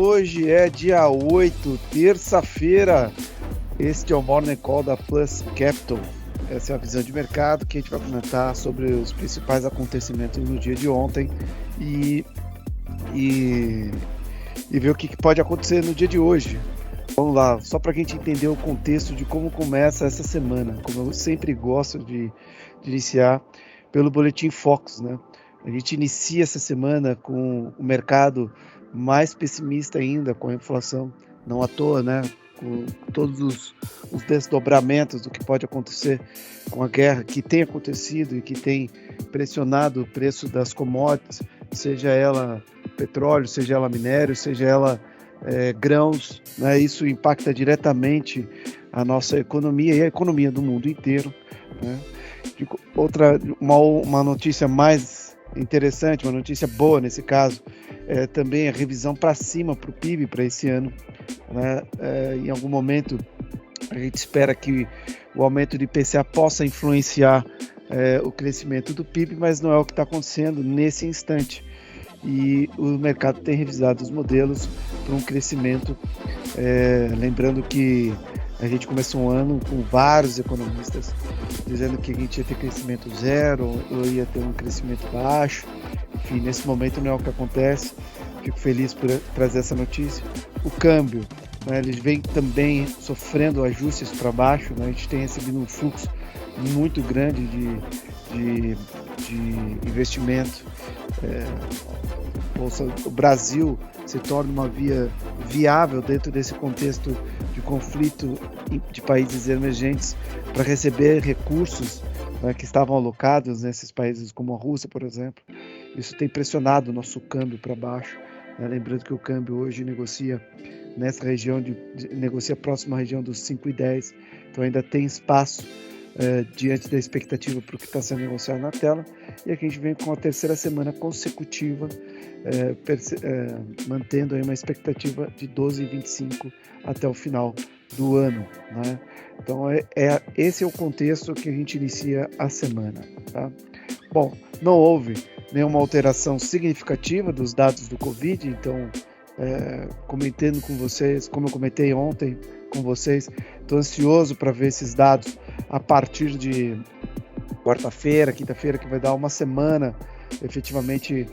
Hoje é dia 8, terça-feira. Este é o Morning Call da Plus Capital. Essa é a visão de mercado que a gente vai comentar sobre os principais acontecimentos no dia de ontem e ver o que pode acontecer no dia de hoje. Vamos lá, só para a gente entender o contexto de como começa essa semana, como eu sempre gosto de iniciar pelo Boletim Focus, né? A gente inicia essa semana com o mercado mais pessimista ainda, com a inflação, não à toa, né? Com todos os desdobramentos do que pode acontecer com a guerra que tem acontecido e que tem pressionado o preço das commodities, seja ela petróleo, seja ela minério, seja ela grãos, né? Isso impacta diretamente a nossa economia e a economia do mundo inteiro, né? Uma notícia mais interessante, uma notícia boa nesse caso, é também a revisão para cima para o PIB para esse ano, né? Em algum momento a gente espera que o aumento de IPCA possa influenciar o crescimento do PIB, mas não é o que está acontecendo nesse instante. E o mercado tem revisado os modelos para um crescimento, lembrando que a gente começou um ano com vários economistas dizendo que a gente ia ter crescimento zero ou ia ter um crescimento baixo. Enfim, nesse momento não é o que acontece. Fico feliz por trazer essa notícia. O câmbio, né, ele vem também sofrendo ajustes para baixo, né? A gente tem recebido um fluxo muito grande de investimento. O Brasil se torna uma via viável dentro desse contexto de conflito de países emergentes para receber recursos, né, que estavam alocados nesses países como a Rússia, por exemplo. Isso tem pressionado o nosso câmbio para baixo, né? Lembrando que o câmbio hoje negocia nessa região, negocia próximo à região dos 5,10, então ainda tem espaço diante da expectativa para o que está sendo negociado na tela. E aqui a gente vem com a terceira semana consecutiva, mantendo aí uma expectativa de 12,25 até o final do ano, né? Então esse é o contexto que a gente inicia a semana, tá? Bom, não houve nenhuma alteração significativa dos dados do Covid, então comentando com vocês, como eu comentei ontem com vocês, estou ansioso para ver esses dados a partir de quarta-feira, quinta-feira, que vai dar uma semana efetivamente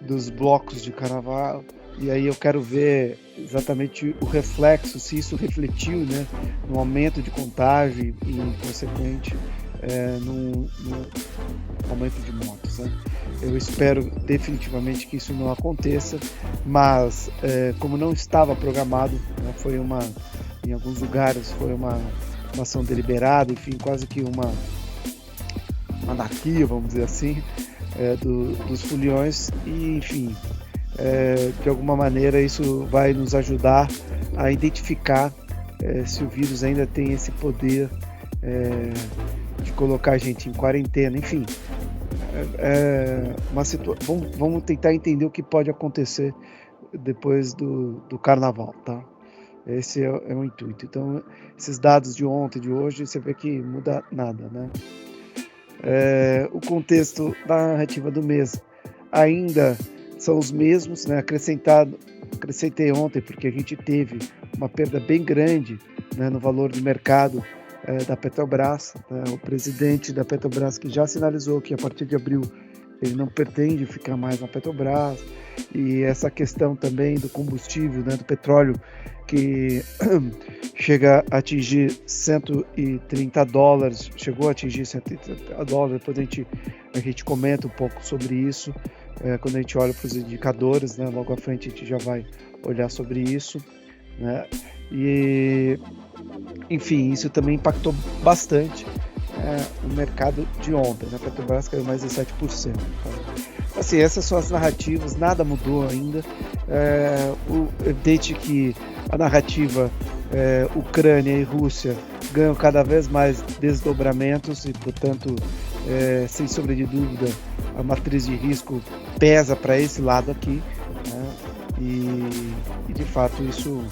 dos blocos de carnaval, e aí eu quero ver exatamente o reflexo, se isso refletiu, né, no aumento de contágio e em consequente no aumento de mortes, né? Eu espero definitivamente que isso não aconteça, mas como não estava programado, né, em alguns lugares foi uma ação deliberada, enfim, quase que uma anarquia, vamos dizer assim, dos foliões, e enfim, de alguma maneira isso vai nos ajudar a identificar se o vírus ainda tem esse poder de colocar a gente em quarentena, enfim. Vamos tentar entender o que pode acontecer depois do carnaval, tá? Esse é o intuito. Então, esses dados de ontem e de hoje, você vê que muda nada, né? O contexto da narrativa do mês ainda são os mesmos, né? Acrescentei ontem porque a gente teve uma perda bem grande, né, no valor de mercado da Petrobras, né? O presidente da Petrobras, que já sinalizou que a partir de abril ele não pretende ficar mais na Petrobras, e essa questão também do combustível, né, do petróleo, que chega a atingir $130, chegou a atingir $130, depois a gente comenta um pouco sobre isso, quando a gente olha para os indicadores, né, logo à frente a gente já vai olhar sobre isso, né, e enfim, isso também impactou bastante o mercado de ontem, né? A Petrobras caiu mais de 7%. Tá? Assim, essas são as narrativas, nada mudou ainda. Evidente que a narrativa Ucrânia e Rússia ganham cada vez mais desdobramentos e, portanto, sem sombra de dúvida, a matriz de risco pesa para esse lado aqui, né? E de fato isso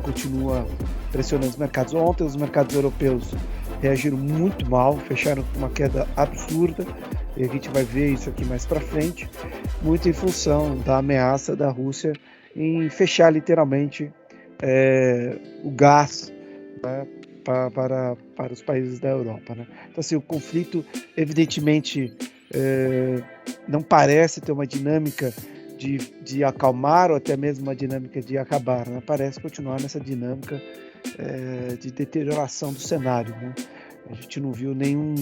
continua pressionando os mercados. Ontem os mercados europeus reagiram muito mal, fecharam com uma queda absurda, e a gente vai ver isso aqui mais para frente, muito em função da ameaça da Rússia em fechar literalmente o gás, né, para os países da Europa, né? Então, assim, o conflito, evidentemente, não parece ter uma dinâmica de acalmar ou até mesmo uma dinâmica de acabar, né? Parece continuar nessa dinâmica de deterioração do cenário, né? A gente não viu nenhum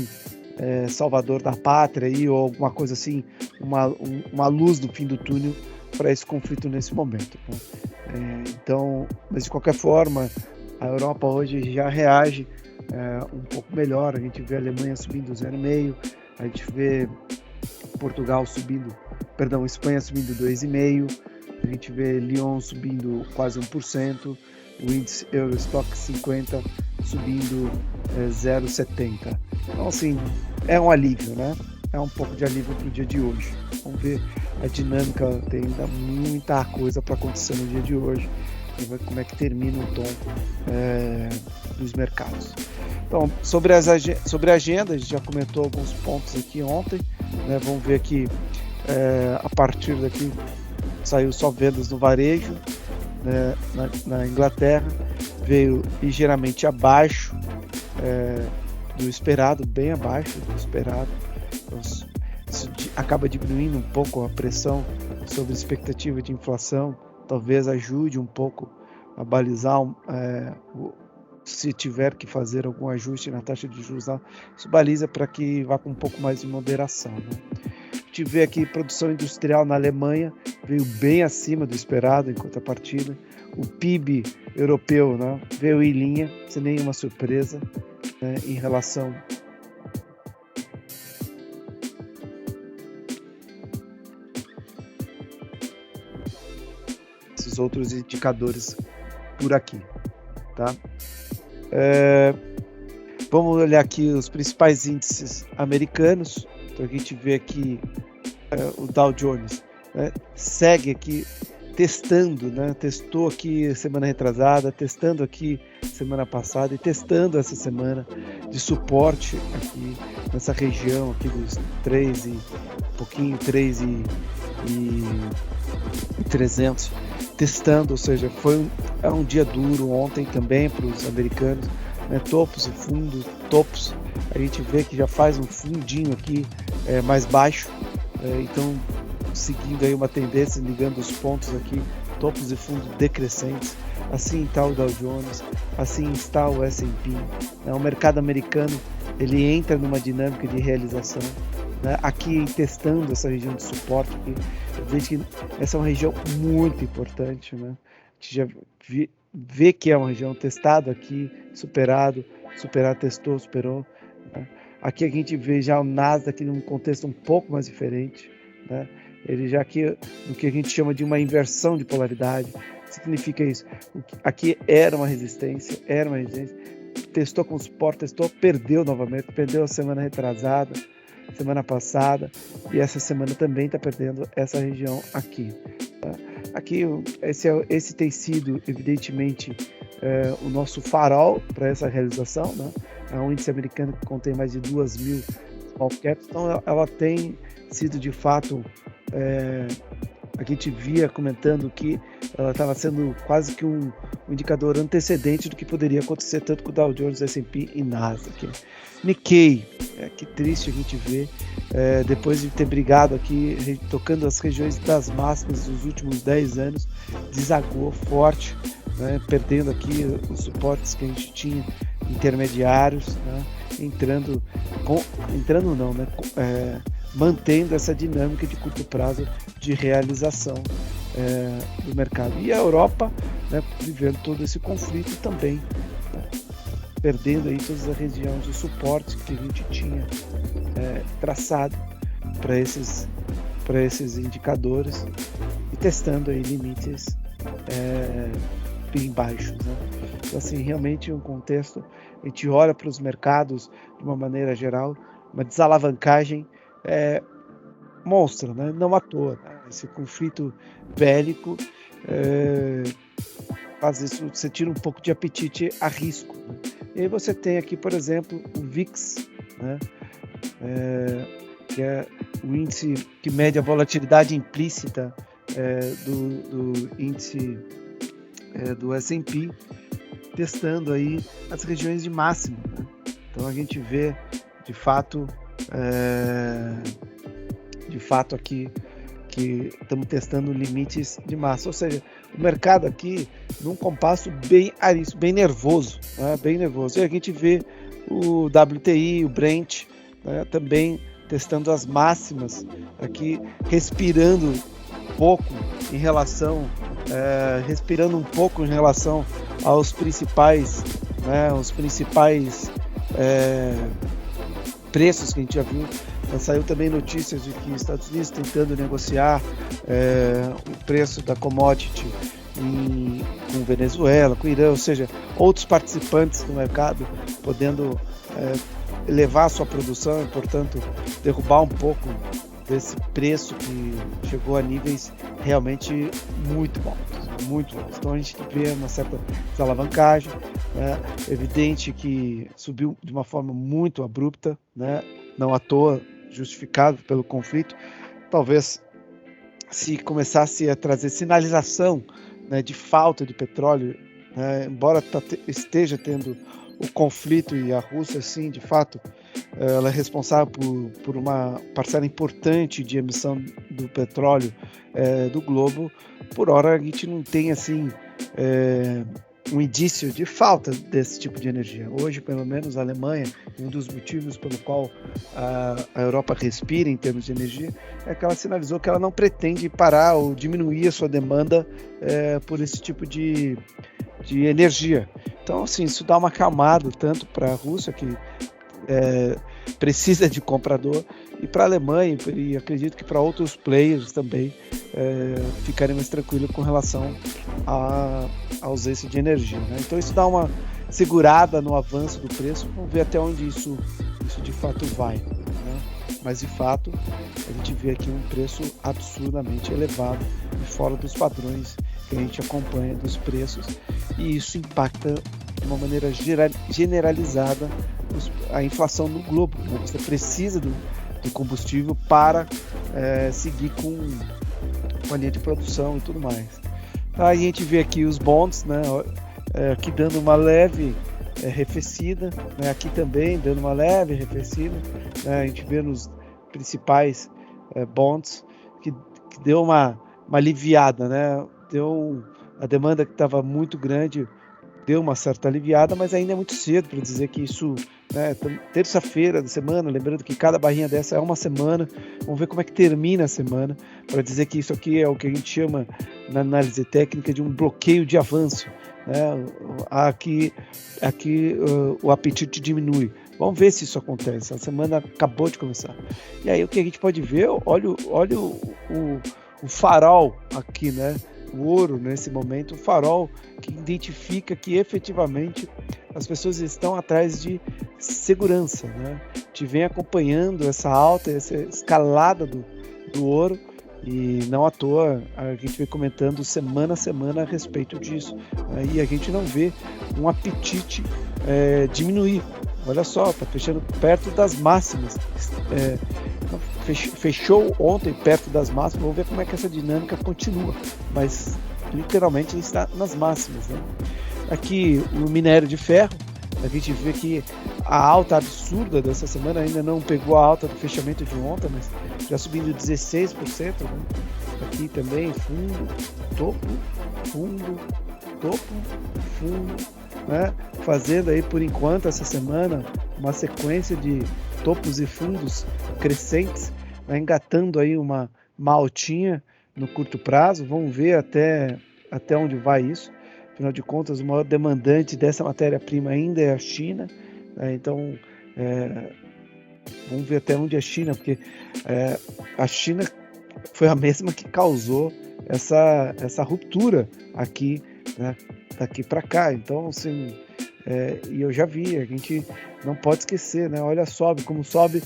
salvador da pátria aí, ou alguma coisa assim, uma luz do fim do túnel para esse conflito nesse momento, né? Então, mas de qualquer forma, a Europa hoje já reage um pouco melhor. A gente vê a Alemanha subindo 0,5%, a gente vê Portugal subindo, perdão, Espanha subindo 2,5%, a gente vê Lyon subindo quase 1%, o índice Eurostock 50 subindo 0,70%. Então, assim, é um alívio, né? É um pouco de alívio para o dia de hoje. Vamos ver a dinâmica, tem ainda muita coisa para acontecer no dia de hoje. E ver como é que termina o tom dos mercados. Então, sobre a agenda, a gente já comentou alguns pontos aqui ontem, né? Vamos ver aqui, a partir daqui, saiu só vendas no varejo, né? na Inglaterra, veio ligeiramente abaixo do esperado, bem abaixo do esperado. Então, isso acaba diminuindo um pouco a pressão sobre a expectativa de inflação, talvez ajude um pouco a balizar, se tiver que fazer algum ajuste na taxa de juros, isso baliza para que vá com um pouco mais de moderação, né? A gente vê aqui produção industrial na Alemanha, veio bem acima do esperado em contrapartida. O PIB europeu, né, veio em linha, sem nenhuma surpresa, né, em relação esses outros indicadores por aqui, tá? Vamos olhar aqui os principais índices americanos. Então a gente vê aqui o Dow Jones, né, segue aqui testando, né? Testou aqui semana retrasada, testando aqui semana passada e testando essa semana de suporte aqui nessa região aqui dos 3 e pouquinho, 3 e 300, testando, ou seja, foi um dia duro ontem também para os americanos, né? Topos e fundos, topos, a gente vê que já faz um fundinho aqui mais baixo, então seguindo aí uma tendência, ligando os pontos aqui, topos e fundos decrescentes. Assim está o Dow Jones, assim está o S&P, né? O mercado americano, ele entra numa dinâmica de realização, né? Aqui testando essa região de suporte aqui, vejo que essa é uma região muito importante, né? A gente já vê que é uma região testada aqui, superado, testou, superou, né? Aqui a gente vê já o Nasdaq num contexto um pouco mais diferente, né? Ele já aqui no que a gente chama de uma inversão de polaridade. Significa isso. Aqui era uma resistência, testou com suporte, testou, perdeu novamente, perdeu a semana retrasada, semana passada, e essa semana também está perdendo essa região aqui, tá? Aqui esse tem sido evidentemente o nosso farol para essa realização, né? É um índice americano que contém mais de 2.000 small caps, então ela tem sido de fato, a gente via comentando que ela estava sendo quase que um indicador antecedente do que poderia acontecer tanto com o Dow Jones, S&P e Nasdaq. Nikkei, que triste a gente ver, depois de ter brigado aqui, tocando as regiões das máximas dos últimos 10 anos, desagou forte, né, perdendo aqui os suportes que a gente tinha intermediários, né, mantendo essa dinâmica de curto prazo de realização do mercado. E a Europa, né, vivendo todo esse conflito também, né, perdendo aí todas as regiões de suporte que a gente tinha traçado para esses indicadores e testando aí limites bem baixos, né? Então, assim, realmente um contexto, a gente olha para os mercados de uma maneira geral, uma desalavancagem monstra, né? Não à toa, né? Esse conflito bélico faz isso, você tira um pouco de apetite a risco, né? E aí você tem aqui, por exemplo, o VIX, né? Que é o índice que mede a volatilidade implícita do índice do S&P, testando aí as regiões de máximo, né? Então a gente vê de fato aqui que estamos testando limites de massa, ou seja, o mercado aqui num compasso bem arisco, bem nervoso, né? Bem nervoso. E a gente vê o WTI, o Brent, né, também testando as máximas aqui, respirando um pouco em relação aos principais, né, preços que a gente já viu. Saiu também notícias de que os Estados Unidos tentando negociar o preço da commodity com Venezuela, com Irã, ou seja, outros participantes do mercado podendo elevar a sua produção e, portanto, derrubar um pouco desse preço que chegou a níveis realmente muito altos, muito altos. Então a gente vê uma certa desalavancagem, né? Evidente que subiu de uma forma muito abrupta, né? Não à toa, justificado pelo conflito. Talvez se começasse a trazer sinalização, né, de falta de petróleo, né, embora esteja tendo o conflito e a Rússia, sim, de fato, ela é responsável por uma parcela importante de emissão do petróleo do globo. Por hora a gente não tem assim um indício de falta desse tipo de energia. Hoje, pelo menos, a Alemanha, um dos motivos pelo qual a Europa respira em termos de energia, é que ela sinalizou que ela não pretende parar ou diminuir a sua demanda por esse tipo de energia. Então, assim, isso dá uma acalmada tanto para a Rússia, que precisa de comprador, e para a Alemanha, e acredito que para outros players também ficarem mais tranquilos com relação à ausência de energia, né? Então isso dá uma segurada no avanço do preço. Vamos ver até onde isso de fato vai, né? Mas de fato a gente vê aqui um preço absurdamente elevado e fora dos padrões que a gente acompanha dos preços, e isso impacta de uma maneira generalizada a inflação no globo, né? Você precisa do combustível para seguir com a linha de produção e tudo mais. Aí a gente vê aqui os bonds, né, aqui dando uma leve arrefecida, né, aqui também dando uma leve arrefecida, né, a gente vê nos principais bonds que deu uma aliviada, né, a demanda que estava muito grande deu uma certa aliviada, mas ainda é muito cedo para dizer que isso, né, terça-feira da semana, lembrando que cada barrinha dessa é uma semana, vamos ver como é que termina a semana, para dizer que isso aqui é o que a gente chama na análise técnica de um bloqueio de avanço, né? Aqui o apetite diminui. Vamos ver se isso acontece. A semana acabou de começar. E aí o que a gente pode ver, olha o farol aqui, né? O ouro nesse momento, o farol que identifica que efetivamente as pessoas estão atrás de segurança, né? A gente vem acompanhando essa alta, essa escalada do ouro, e não à toa a gente vem comentando semana a semana a respeito disso, né? E a gente não vê um apetite diminuir. Olha só, está fechando perto das máximas. Fechou ontem perto das máximas. Vamos ver como é que essa dinâmica continua, mas literalmente está nas máximas, né? Aqui o minério de ferro, a gente vê que a alta absurda dessa semana ainda não pegou a alta do fechamento de ontem, mas já subindo 16%, né? Aqui também fundo, topo, fundo, topo, fundo, né? Fazendo aí por enquanto essa semana uma sequência de topos e fundos crescentes, né? Engatando aí uma altinha no curto prazo. Vamos ver até onde vai isso. Afinal de contas, o maior demandante dessa matéria-prima ainda é a China, né? Então vamos ver até onde é a China, porque a China foi a mesma que causou essa ruptura aqui, né, daqui para cá. Então, assim, e eu já vi, a gente não pode esquecer, né? Olha, como sobe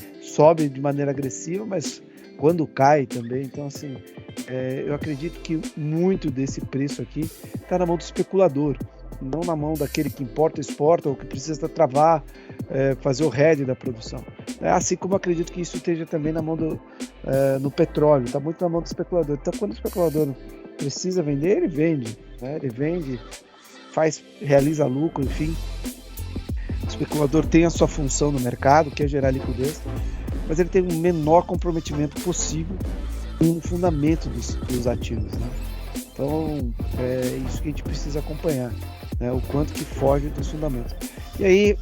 de maneira agressiva, mas quando cai também. Então, assim, eu acredito que muito desse preço aqui está na mão do especulador, não na mão daquele que importa, exporta, ou que precisa travar fazer o hedge da produção. Assim como acredito que isso esteja também na mão no petróleo, está muito na mão do especulador. Então, quando o especulador precisa vender, ele vende, né? Ele vende, realiza lucro, enfim. O especulador tem a sua função no mercado, que é gerar liquidez, mas ele tem o menor comprometimento possível com o fundamento dos ativos, né? Então, é isso que a gente precisa acompanhar, né? O quanto que foge dos fundamentos. E aí,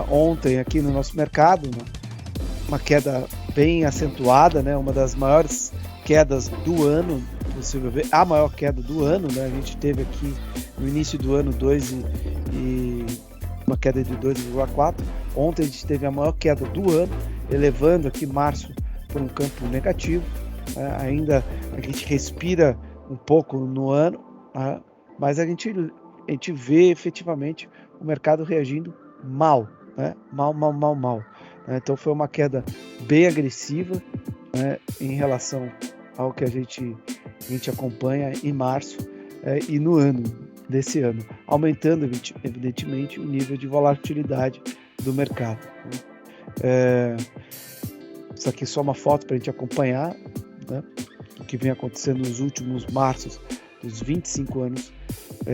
ontem aqui no nosso mercado, né, uma queda bem acentuada, né? Uma das maiores quedas do ano, possível ver, a maior queda do ano, né? A gente teve aqui no início do ano uma queda de 2,4. Ontem a gente teve a maior queda do ano, elevando aqui março para um campo negativo. Ainda a gente respira um pouco no ano, mas a gente vê efetivamente o mercado reagindo mal, né? Mal. Então foi uma queda bem agressiva, né, em relação ao que a gente acompanha em março e no ano desse ano, aumentando evidentemente o nível de volatilidade do mercado, né? Isso aqui é só uma foto para a gente acompanhar, né, o que vem acontecendo nos últimos marços dos 25 anos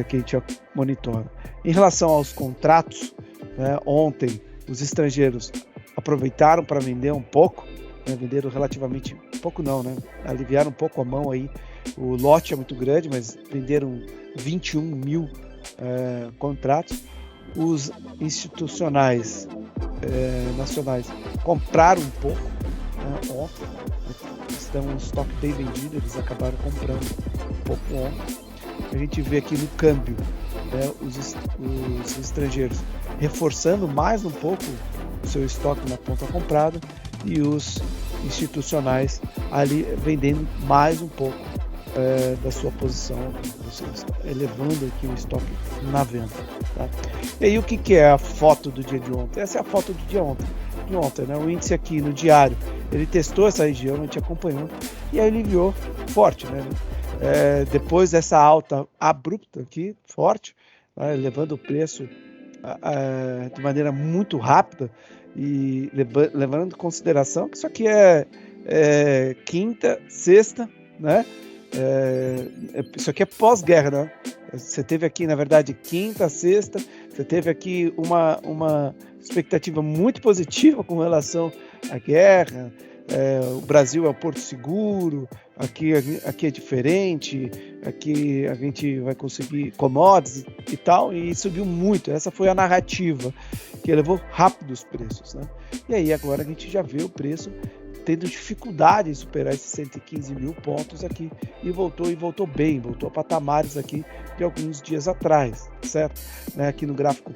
que a gente monitora. Em relação aos contratos, né, ontem os estrangeiros aproveitaram para vender um pouco, né, venderam relativamente pouco não, né, aliviaram um pouco a mão aí. O lote é muito grande, mas venderam 21 mil contratos. Os institucionais nacionais compraram um pouco, né, ontem. Estão um estoque bem vendido, eles acabaram comprando um pouco ontem. A gente vê aqui no câmbio, né, os estrangeiros reforçando mais um pouco o seu estoque na ponta comprada e os institucionais ali vendendo mais um pouco da sua posição, elevando aqui o estoque na venda, tá? E aí o que é a foto do dia de ontem? Essa é a foto do dia de ontem, né? O índice aqui no diário, ele testou essa região, a gente acompanhou, e aí ele virou forte, né? Depois dessa alta abrupta aqui, forte, né, levando o preço de maneira muito rápida e levando em consideração que isso aqui é quinta, sexta, né? Isso aqui é pós-guerra, né? Você teve aqui, na verdade, quinta, sexta, você teve aqui uma expectativa muito positiva com relação à guerra. O Brasil é o porto seguro, aqui é diferente, aqui a gente vai conseguir commodities e tal, e subiu muito. Essa foi a narrativa que elevou rápido os preços, né? E aí agora a gente já vê o preço tendo dificuldade em superar esses 115 mil pontos aqui e voltou bem, voltou a patamares aqui de alguns dias atrás, certo? Né? Aqui no gráfico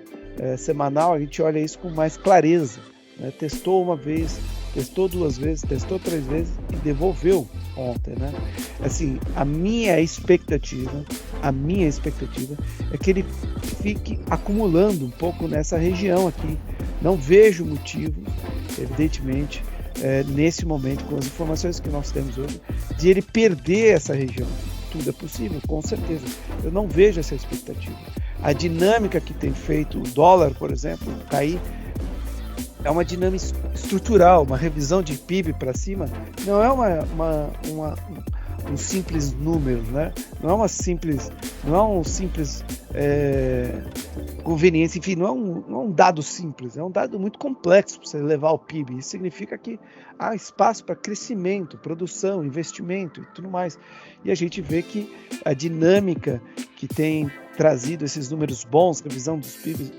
semanal a gente olha isso com mais clareza, né? Testou uma vez, testou duas vezes, testou três vezes e devolveu ontem, né? Assim, a minha expectativa é que ele fique acumulando um pouco nessa região aqui. Não vejo motivos, evidentemente, nesse momento, com as informações que nós temos hoje, de ele perder essa região. Tudo é possível, com certeza. Eu não vejo essa expectativa. A dinâmica que tem feito o dólar, por exemplo, cair, é uma dinâmica estrutural. Uma revisão de PIB para cima não é um simples número, né? Não é um simples conveniência, enfim, não é um dado simples, é um dado muito complexo para você levar o PIB. Isso significa que há espaço para crescimento, produção, investimento e tudo mais. E a gente vê que a dinâmica que tem trazido esses números bons, revisão dos PIB,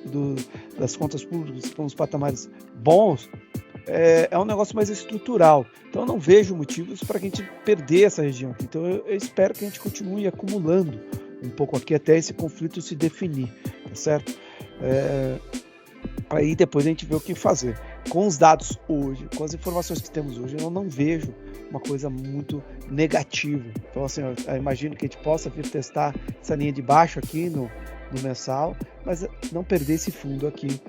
das contas públicas com os patamares bons, é um negócio mais estrutural. Então eu não vejo motivos para que a gente perder essa região aqui. Então eu espero que a gente continue acumulando um pouco aqui até esse conflito se definir, tá certo? Aí depois a gente vê o que fazer. Com os dados hoje, com as informações que temos hoje, eu não vejo uma coisa muito negativa. Então assim, eu imagino que a gente possa vir testar essa linha de baixo aqui no mensal, mas não perder esse fundo aqui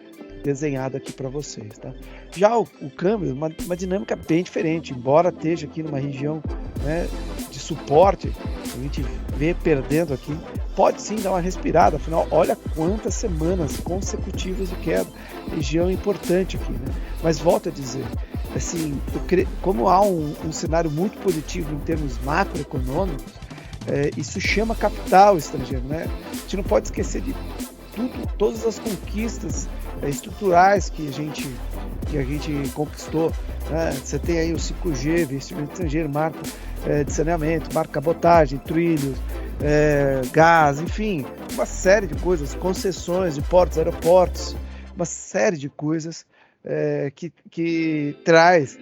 desenhado aqui para vocês, tá? Já o câmbio, uma dinâmica bem diferente, embora esteja aqui numa região, né, de suporte, a gente vê perdendo aqui pode sim dar uma respirada, afinal, olha quantas semanas consecutivas de queda, região importante aqui, né? Mas volto a dizer, assim, como há um cenário muito positivo em termos macroeconômicos, isso chama capital estrangeiro, né? A gente não pode esquecer de todas as conquistas estruturais que a gente conquistou, né? Você tem aí o 5G, investimento estrangeiro, marco de saneamento, marco cabotagem, trilhos, gás, enfim, uma série de coisas, concessões de portos, aeroportos, uma série de coisas que traz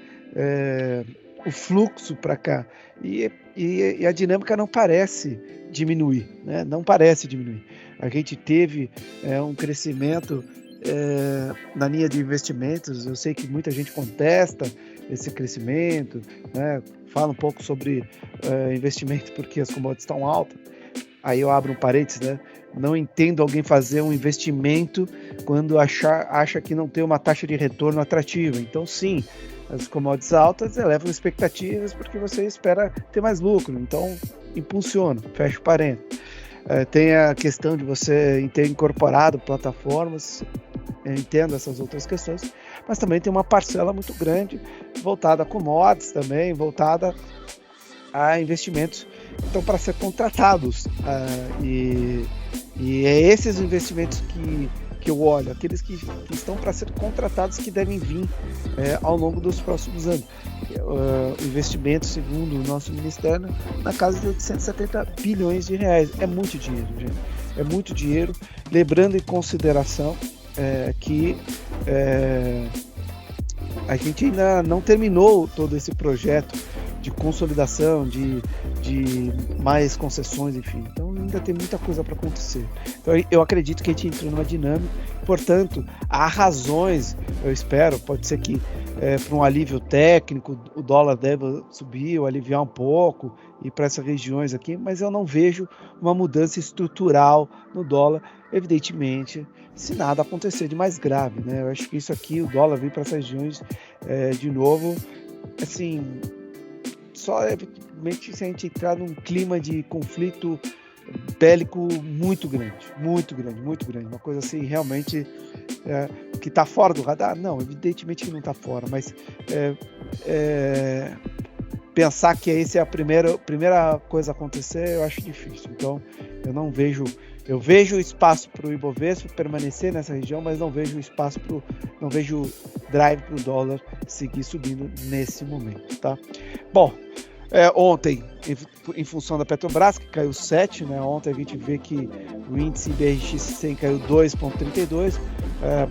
o fluxo para cá. E a dinâmica não parece diminuir, né? Não parece diminuir. A gente teve um crescimento na linha de investimentos. Eu sei que muita gente contesta esse crescimento, né? Fala um pouco sobre investimento porque as commodities estão altas. Aí eu abro um parênteses, né? Não entendo alguém fazer um investimento quando acha que não tem uma taxa de retorno atrativa. Então, sim, as commodities altas elevam expectativas porque você espera ter mais lucro. Então, impulsiona, fecha o parênteses. Tem a questão de você ter incorporado plataformas, eu entendo essas outras questões, mas também tem uma parcela muito grande voltada a commodities também, voltada a investimentos que estão para ser contratados. E é esses investimentos que eu olho, aqueles que estão para ser contratados, que devem vir ao longo dos próximos anos. O investimento, segundo o nosso Ministério, na casa de 870 bilhões de reais. É muito dinheiro, gente. É muito dinheiro. Lembrando em consideração que a gente ainda não terminou todo esse projeto de consolidação, de mais concessões, enfim. Então ainda tem muita coisa para acontecer. Então eu acredito que a gente entrou numa dinâmica, portanto, há razões, eu espero, pode ser que para um alívio técnico o dólar deve subir ou aliviar um pouco e para essas regiões aqui, mas eu não vejo uma mudança estrutural no dólar, evidentemente, se nada acontecer de mais grave, né? Eu acho que isso aqui, o dólar vir para essas regiões de novo, assim, só evidentemente se a gente entrar num clima de conflito bélico muito grande, uma coisa assim realmente que está fora do radar? Não, evidentemente que não está fora, mas pensar que essa é a primeira coisa a acontecer, eu acho difícil. Então eu vejo espaço para o Ibovespa permanecer nessa região, mas não vejo drive para o dólar seguir subindo nesse momento, tá? Bom, ontem, em função da Petrobras, que caiu 7, né? Ontem a gente vê que o índice BRX100 caiu 2,32,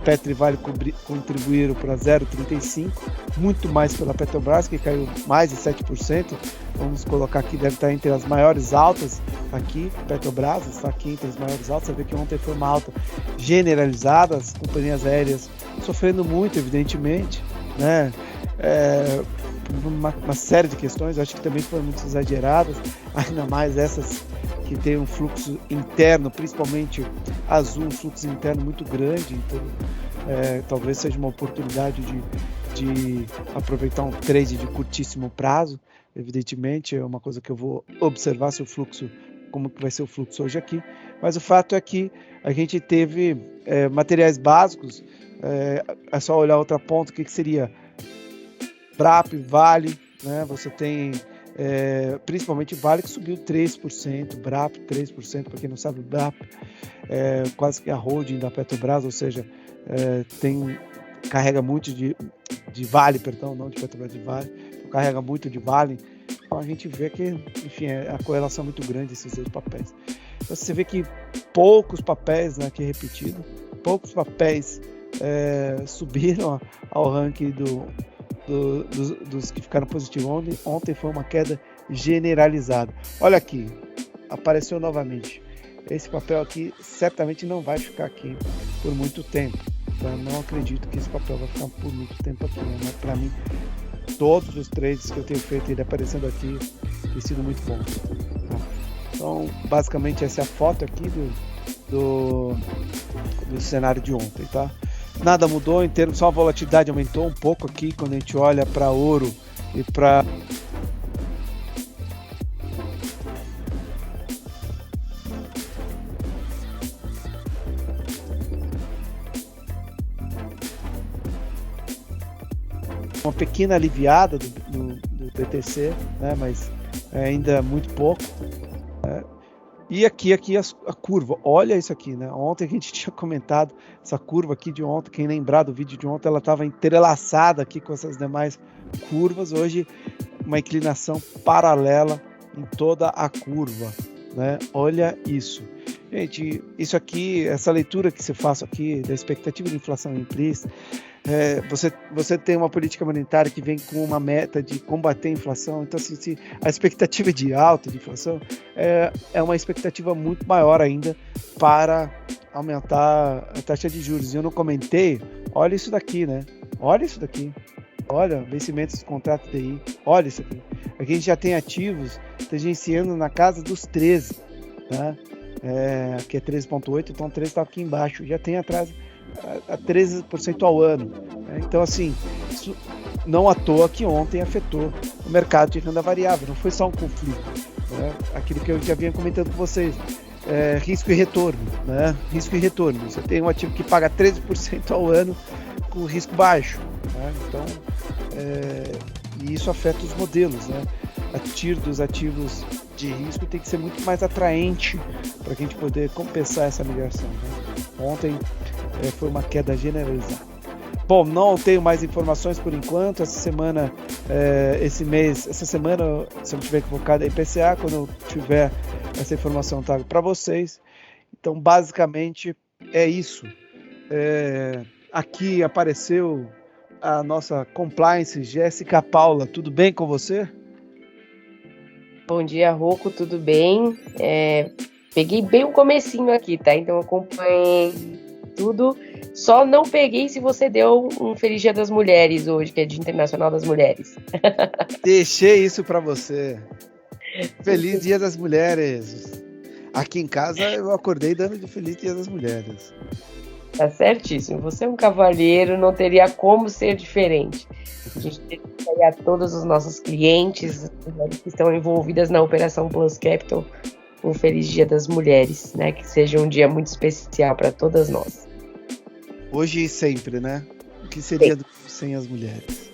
Petro e Vale contribuíram para 0,35, muito mais pela Petrobras, que caiu mais de 7%. Vamos colocar aqui, deve estar entre as maiores altas aqui, Petrobras está aqui entre as maiores altas. Você vê que ontem foi uma alta generalizada, as companhias aéreas sofrendo muito, evidentemente, né? Uma série de questões, eu acho que também foram muito exageradas, ainda mais essas que tem um fluxo interno, principalmente Azul, um fluxo interno muito grande. Então talvez seja uma oportunidade de aproveitar um trade de curtíssimo prazo. Evidentemente é uma coisa que eu vou observar se o fluxo, como que vai ser o fluxo hoje aqui, mas o fato é que a gente teve materiais básicos, é só olhar outra ponta, o que seria BRAP, Vale, né? Você tem principalmente Vale, que subiu 3%, BRAP 3%, para quem não sabe, BRAP quase que a holding da Petrobras, ou seja, carrega muito de Vale, perdão, não de Petrobras, de Vale, então carrega muito de Vale. Então a gente vê que, enfim, a correlação é muito grande esses dois papéis. Então você vê que poucos papéis, né, aqui repetido, poucos papéis subiram ao ranking dos que ficaram positivos. Ontem foi uma queda generalizada. Olha aqui, apareceu novamente. Esse papel aqui certamente não vai ficar aqui por muito tempo. Eu não acredito que esse papel vai ficar por muito tempo aqui, né? Para mim, todos os trades que eu tenho feito, ele aparecendo aqui, tem sido muito bom. Tá? Então, basicamente, essa é a foto aqui do cenário de ontem, tá? Nada mudou em termos, só a volatilidade aumentou um pouco aqui quando a gente olha para ouro e para uma pequena aliviada do BTC, né? Mas ainda muito pouco. E aqui a curva, olha isso aqui, né? Ontem a gente tinha comentado essa curva aqui de ontem, quem lembrar do vídeo de ontem, ela estava entrelaçada aqui com essas demais curvas. Hoje, uma inclinação paralela em toda a curva, né? Olha isso. Gente, isso aqui, essa leitura que você faz aqui da expectativa de inflação implícita, você tem uma política monetária que vem com uma meta de combater a inflação. Então, assim, se a expectativa de alta de inflação é uma expectativa muito maior ainda para aumentar a taxa de juros. E eu não comentei, olha isso daqui, né? Olha isso daqui. Olha, vencimentos do contrato TI. Olha isso aqui. Aqui a gente já tem ativos tangenciando na casa dos 13, tá? Aqui é 13,8, então 13 está aqui embaixo. Já tem atrás a 13% ao ano. Então, assim, isso não à toa que ontem afetou o mercado de renda variável. Não foi só um conflito. Né? Aquilo que eu já vinha comentando com vocês. Risco e retorno. Né? Risco e retorno. Você tem um ativo que paga 13% ao ano com risco baixo. Né? Então, e isso afeta os modelos. Né? A TIR dos ativos de risco tem que ser muito mais atraente para a gente poder compensar essa migração. Né? Ontem foi uma queda generalizada. Bom, não tenho mais informações por enquanto. Essa semana, essa semana, se eu não estiver equivocado, é IPCA. Quando eu tiver essa informação, eu trago para vocês. Então, basicamente, é isso. Aqui apareceu a nossa compliance, Jéssica Paula. Tudo bem com você? Bom dia, Rocco, tudo bem? Peguei bem o comecinho aqui, tá? Então acompanhei tudo. Só não peguei se você deu um Feliz Dia das Mulheres hoje, que é Dia Internacional das Mulheres. Deixei isso para você. Feliz Dia das Mulheres. Aqui em casa eu acordei dando de Feliz Dia das Mulheres. Tá certíssimo. Você é um cavalheiro, não teria como ser diferente. A gente desejaria a todos os nossos clientes, as mulheres que estão envolvidas na Operação Plus Capital, um Feliz Dia das Mulheres, né? Que seja um dia muito especial para todas nós. Hoje e sempre, né? O que seria sem as mulheres?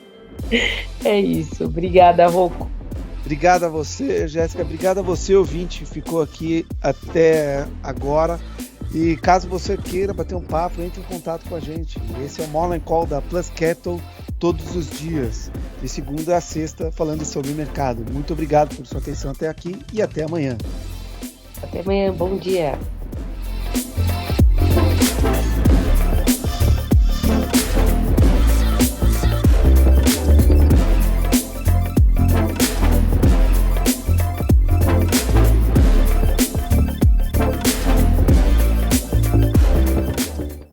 É isso. Obrigada, Rocco. Obrigado a você, Jéssica. Obrigado a você, ouvinte, que ficou aqui até agora. E caso você queira bater um papo, entre em contato com a gente. Esse é o Morning Call da Plus Capital, todos os dias, de segunda a sexta, falando sobre o mercado. Muito obrigado por sua atenção até aqui e até amanhã. Até amanhã, bom dia.